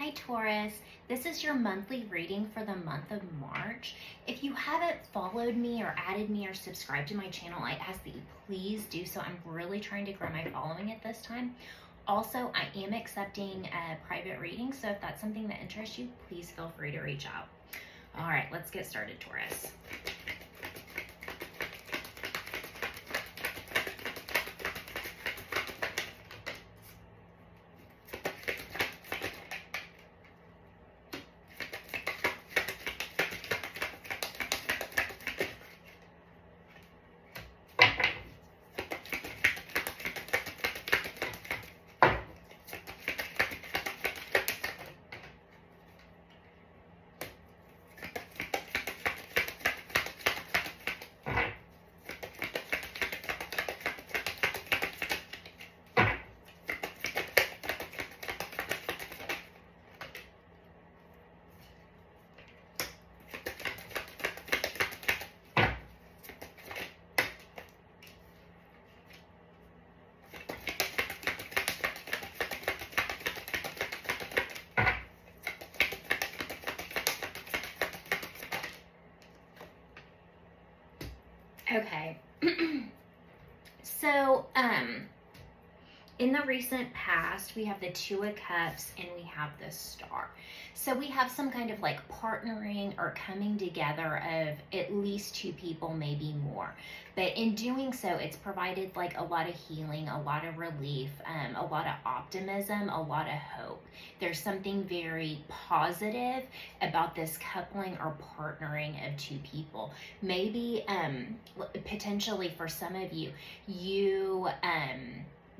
Hi Taurus, this is your monthly reading for the month of March. If you haven't followed me or added me or subscribed to my channel, I ask that you please do so. I'm really trying to grow my following at this time. Also, I am accepting private readings, so if that's something that interests you, please feel free to reach out. All right, let's get started, Taurus. Okay, so in the recent past, we have the Two of Cups and we have the Star. So we have some kind of like partnering or coming together of at least two people, maybe more. But in doing so, it's provided like a lot of healing, a lot of relief, a lot of optimism, a lot of hope. There's something very positive about this coupling or partnering of two people. Maybe potentially for some of you, you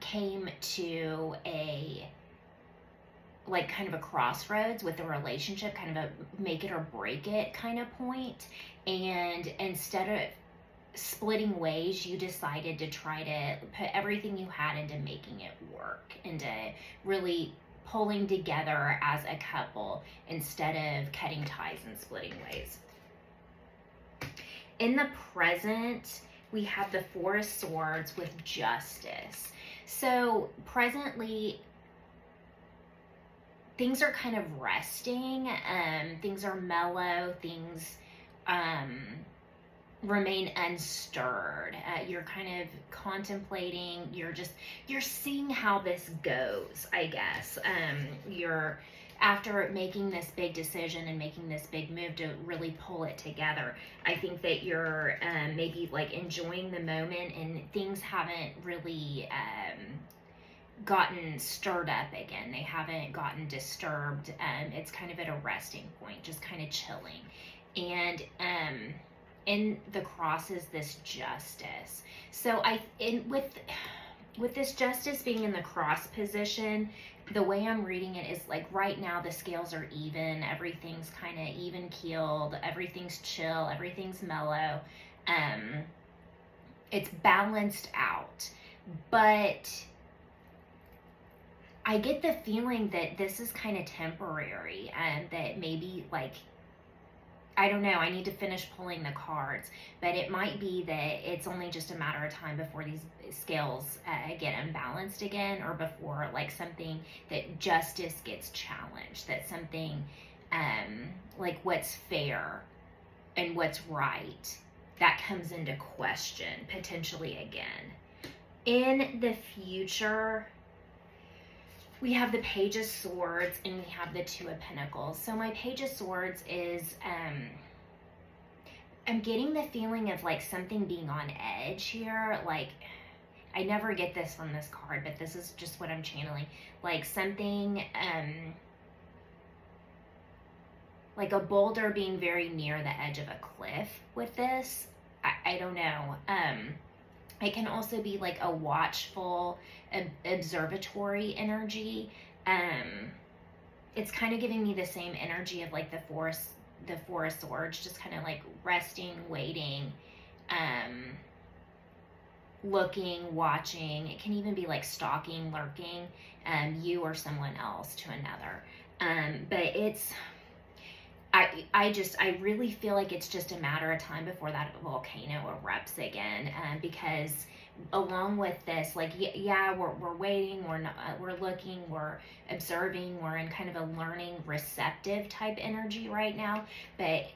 came to a like kind of a crossroads with a relationship, kind of a make it or break it kind of point, and instead of splitting ways, you decided to try to put everything you had into making it work, into really pulling together as a couple instead of cutting ties and splitting ways. In the present, we have the Four of Swords with Justice. So presently, things are kind of resting, things are mellow, things remain unstirred. You're kind of contemplating, you're seeing how this goes, I guess. You're after making this big decision and making this big move to really pull it together, I think that you're maybe like enjoying the moment and things haven't really gotten stirred up again. They haven't gotten disturbed. It's kind of at a resting point, just kind of chilling. And in the cross is this Justice. So with this Justice being in the cross position, the way I'm reading it is like right now the scales are even, everything's kind of even keeled, everything's chill, everything's mellow. It's balanced out, but I get the feeling that this is kind of temporary and that maybe like, I don't know, I need to finish pulling the cards, but it might be that it's only just a matter of time before these scales get unbalanced again, or before like something that justice gets challenged, that something like what's fair and what's right, that comes into question potentially again. In the future, we have the Page of Swords and we have the Two of Pentacles. So my Page of Swords is, I'm getting the feeling of like something being on edge here. Like, I never get this from this card, but this is just what I'm channeling. Like something, like a boulder being very near the edge of a cliff with this. I don't know. It can also be like a watchful, observatory energy. It's kind of giving me the same energy of like the Four of Swords, just kind of like resting, waiting, looking, watching. It can even be like stalking, lurking, you or someone else to another. But I really feel like it's just a matter of time before that volcano erupts again, because along with this, like, yeah, we're waiting, we're not, we're looking, we're observing, we're in kind of a learning, receptive type energy right now, but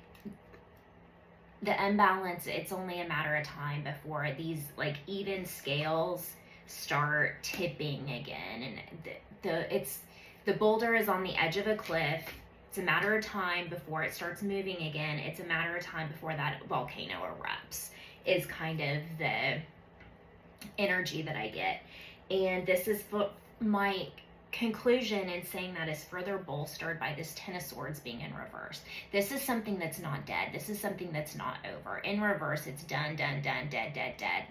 the imbalance, it's only a matter of time before these like even scales start tipping again, and the boulder is on the edge of a cliff. It's a matter of time before it starts moving again. It's a matter of time before that volcano erupts, is kind of the energy that I get. And this is my conclusion in saying that is further bolstered by this Ten of Swords being in reverse. This is something that's not dead. This is something that's not over. In reverse, it's done, dead.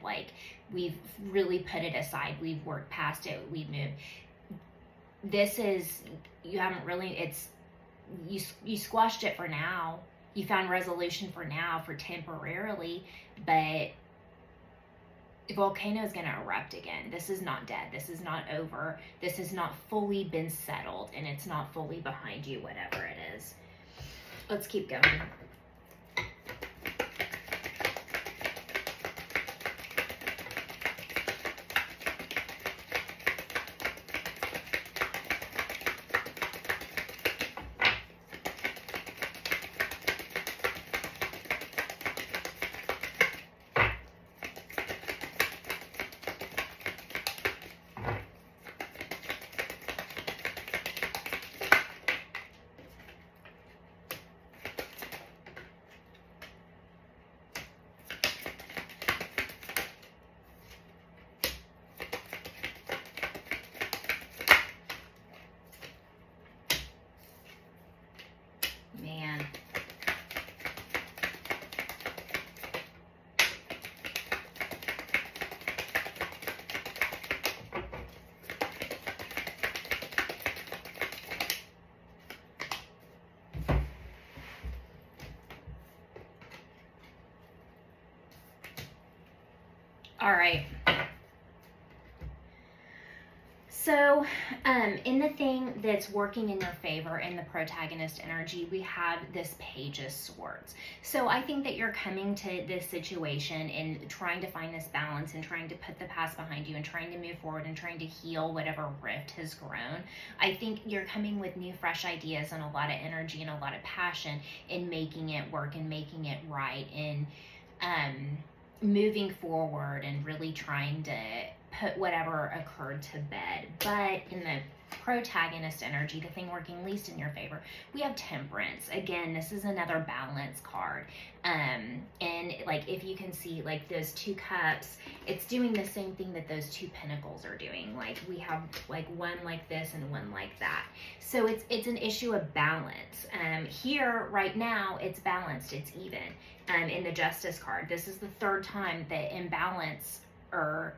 Like, we've really put it aside. We've worked past it. We've moved. This is, you haven't really, it's, you squashed it for now. You found resolution for now, for temporarily, but the volcano is going to erupt again. This is not dead. This is not over. This has not fully been settled, and it's not fully behind you, whatever it is. Let's keep going. Man. All right. So, in the thing that's working in their favor in the protagonist energy, we have this Page of Swords. So I think that you're coming to this situation and trying to find this balance and trying to put the past behind you and trying to move forward and trying to heal whatever rift has grown. I think you're coming with new, fresh ideas and a lot of energy and a lot of passion in making it work and making it right, and moving forward and really trying to put whatever occurred to bed. But in the protagonist energy, the thing working least in your favor, we have Temperance. Again, this is another balance card. And like, if you can see, like, those two cups, it's doing the same thing that those two pentacles are doing. Like, we have like one like this and one like that. So it's an issue of balance. Here right now, it's balanced, it's even. In the Justice card, this is the third time that imbalance or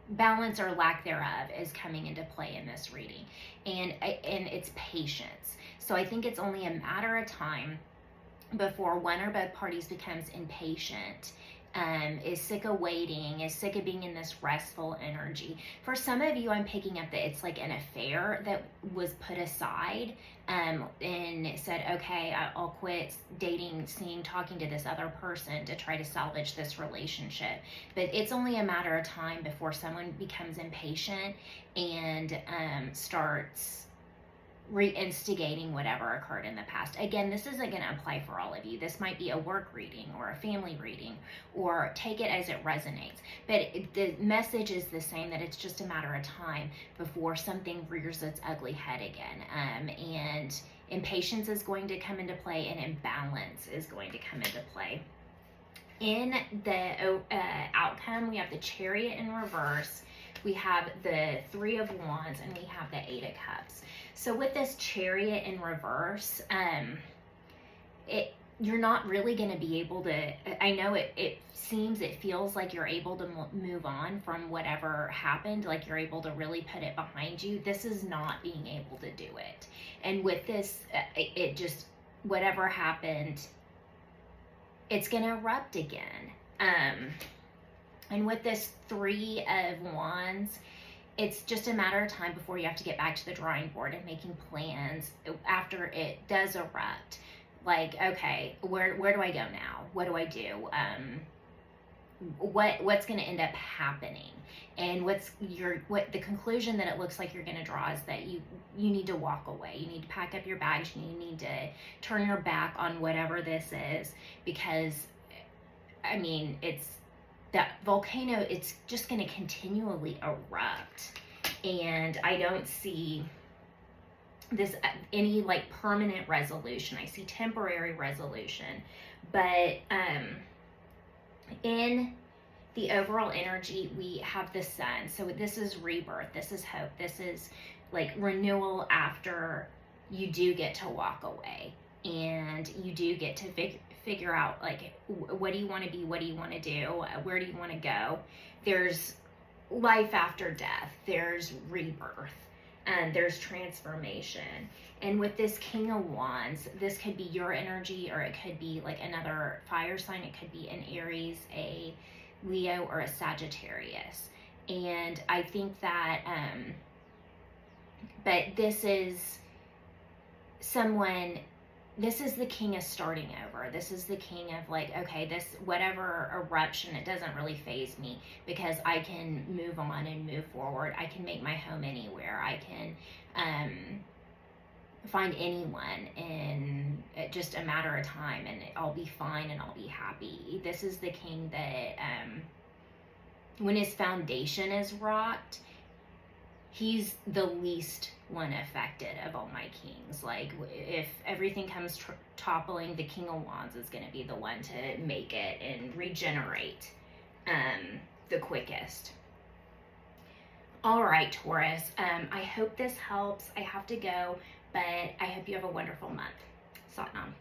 balance or lack thereof is coming into play in this reading, and it's patience. So I think it's only a matter of time before one or both parties becomes impatient, is sick of waiting, is sick of being in this restful energy. For some of you, I'm picking up that it's like an affair that was put aside, and said, okay, I'll quit dating, seeing, talking to this other person to try to salvage this relationship. But it's only a matter of time before someone becomes impatient and starts reinstigating whatever occurred in the past. Again, this isn't going to apply for all of you. This might be a work reading or a family reading, or take it as it resonates. But the message is the same, that it's just a matter of time before something rears its ugly head again. And impatience is going to come into play, and imbalance is going to come into play. In the outcome, we have the Chariot in reverse, we have the Three of Wands, and we have the Eight of Cups. So with this Chariot in reverse, you're not really going to be able to, I know it feels like you're able to move on from whatever happened, like you're able to really put it behind you. This is not being able to do it. And with this, it just, whatever happened, it's going to erupt again. And with this Three of Wands, it's just a matter of time before you have to get back to the drawing board and making plans after it does erupt. Like, okay, where do I go now? What do I do? What's going to end up happening? And what the conclusion that it looks like you're going to draw is that you need to walk away. You need to pack up your bags. You need to turn your back on whatever this is, because I mean, that volcano, it's just going to continually erupt, and I don't see this any like permanent resolution. I see temporary resolution, but in the overall energy, we have the sun. So this is rebirth, this is hope, this is like renewal after you do get to walk away, and you do get to figure out, like, what do you want to be, what do you want to do, where do you want to go. There's life after death, there's rebirth, and there's transformation. And with this King of Wands, this could be your energy, or it could be like another fire sign. It could be an Aries, a Leo, or a Sagittarius. And I think that, but this is someone, this is the king of starting over. This is the king of like, okay, this whatever eruption, it doesn't really faze me, because I can move on and move forward. I can make my home anywhere. I can find anyone in just a matter of time, and I'll be fine and I'll be happy. This is the king that when his foundation is rocked, he's the least one affected of all my kings. Like, if everything comes toppling, the King of Wands is going to be the one to make it and regenerate the quickest. All right, Taurus, I hope this helps. I have to go, but I hope you have a wonderful month. Satnam.